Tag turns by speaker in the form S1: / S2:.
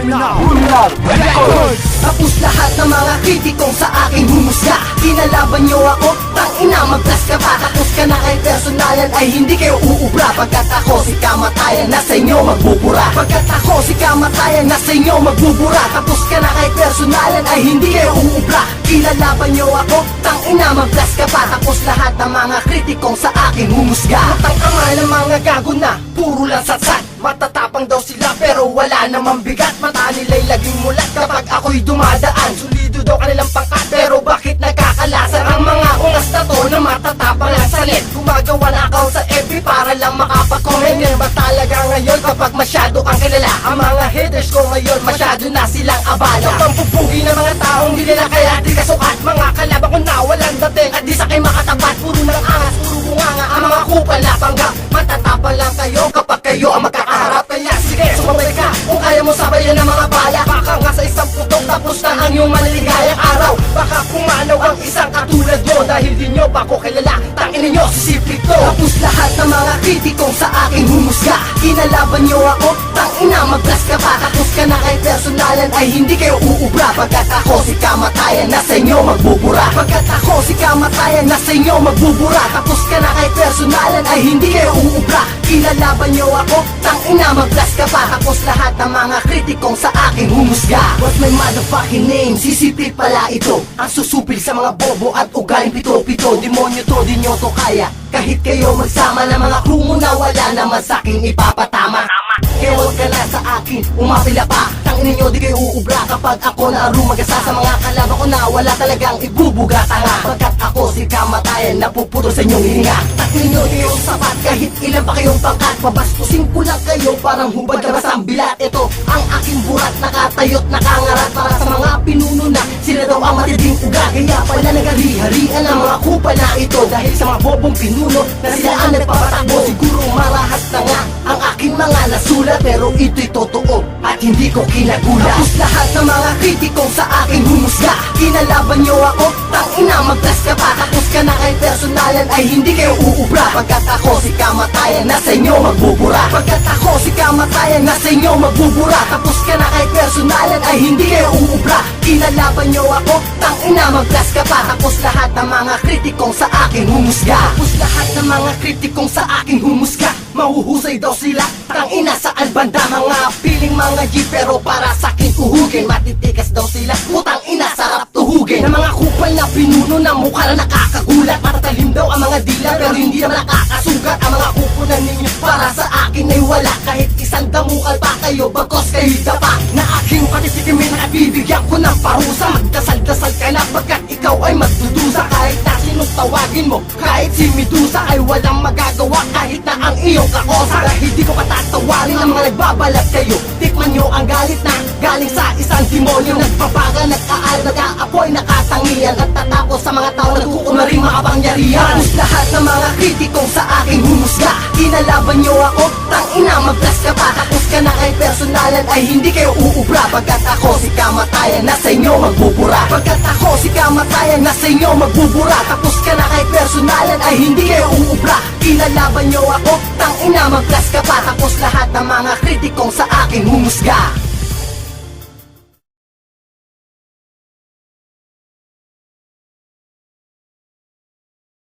S1: Criminal Records.
S2: Tapos lahat ng mga kritikong sa aking humusga. Kinalaban nyo ako, tangina maglas ka pa. Tapos ka na kay personalan ay hindi kayo uubra. Pagkat ako si kamatayan na sa inyo magbubura. Pagkat ako si kamatayan na sa inyo magbubura. Tapos ka na kay personalan ay hindi kayo uubra. Kinalaban nyo ako, tangina maglas ka pa. Tapos lahat ng mga kritikong sa aking humusga. Matang ama ng mga gago na puro lang satsat. Matatapang daw sila pero wala namang bigat. Mata nila'y laging mulat kapag ako'y dumadaan. Solido daw kanilang pangkat pero bakit nagkakalasan ang mga ungas na to na matatapang lang salit. Gumagawa na account sa FB para lang makapag-comment. Yan ba talaga ngayon kapag masyado kang kilala? Ang mga haters ko ngayon masyado na silang abala. Pampupugi ng mga taong hindi nila kaya di kasukat. Mga kalaban ko na walang dating at di sa kayo makatapat. Puro ng angas, puro bunganga ang mga kupal na panggap. Matatapang lang kayo kapag kayo ang magkakaharap. Kaya sige, sumabay ka kung kaya mo sabayan ng mga bala. Baka nga sa isang putok tapos na ang iyong maliligayang araw. Baka pumanaw ang isang katulad mo dahil di nyo pa ko kilala. Tangin ninyo si Siplik to. Tapos lahat ng mga kritikong sa aking humusga. Kinalaban nyo ako, tangina maglas ka pa. Tapos ka na kay personalan ay hindi kayo uubra. Pagkat ako si kamatayan na sa inyo magbubura. Pagkat ako si kamatayan na sa inyo magbubura. Tapos ka na kay personalan ay hindi kayo uubra. Kinalaban nyo ako, tangina maglas ka pa. Tapos lahat ng mga kritikong sa aking humusga. What's my motherfucking name? Sisiplik pala ito. Ang susupil sa mga bobo at ugaling pito-pito. Demonyo to, di nyo to kaya. Kahit kayo magsama ng mga crew mo na wala naman sa'king ipapatama. Kaya huwag ka na sa akin, umapila pa. Tangin ninyo di kayo uubra kapag ako na rumagasa sa mga kalaban ko na wala talagang ibubuga tanga. Pagkat ako si kamatayan napuputol sa inyong hininga. Tangin ninyo di kayo sapat kahit ilan pa kayong pangkat. Pabastusin ko lang kayo parang hubad na basang bilat. Ito ang aking burat, nakatayot, nakangarat para sa mga pinuno na sila daw ang matinding ugat. Kaya pala nagari-harian ang mga kupal na ito dahil sa mga bobong pinuno na sila ang nagpapatakbo. Siguro marahat na nga ang aking mga nasulat pero ito'y totoo at hindi ko kinagula. Tapos lahat ng mga kritikong sa aking humusga. Kinalaban nyo ako, tangina maglas ka pa. Tapos ka na kay personalan ay hindi kayo uubra. Pagkat ako si kamatayan na sa inyo magbubura. Pagkat ako si kamatayan na sa inyo magbubura. Tapos ka na kay personalan ay hindi kayo uubra. Kinalaban nyo ako, tangina maglas ka pa. Tapos lahat ng mga kritikong sa aking humusga. Tapos lahat ng mga kritikong sa aking humusga. Mahuhusay daw sila, tangina saan banda. Mga piling mga G pero para sa'kin uhugin. Matitikas daw sila, putang ina sarap tuhugin. Na mga kupal na pinuno na mukha na nakakagulat. Matatalim daw ang mga dila pero hindi naman nakakasugat. Ang mga kupunan ninyo para sa akin ay wala. Kahit isang damukal pa kayo bagos kayo dapa. Na aking katitikimin at bibigyan ko ng parusa. Magdasal-dasal ka na pagkat ikaw ay magdudusa. Kahit na sinong tawagin mo, kahit si Medusa ay walang magagawa. Kahit na ang iyong kakosa dahil di ko patatawarin ang mga nagbabalat kayo. Tikman nyo ang galit na galing sa isang demonyo. Nagpapaga, nag-aal, nag-aapoy, nakatangian. At tatapos sa mga tao nagkukumaring makapangyarihan. Tapos lahat ng mga kritikong sa aking humusga. Kinalaban nyo ako, tangina maglas ka pa. Tapos ka na kay personalan ay hindi kayo uubra. Pagkat ako si kamatayan na sa inyo magbubura. Pagkat ako si kamatayan na sa inyo magbubura. Tapos ka na kay personalan ay hindi kayo uubra. Kinalaban nyo ako, tangina maglas ka pa. Tapos lahat ng mga kritikong sa aking humusga.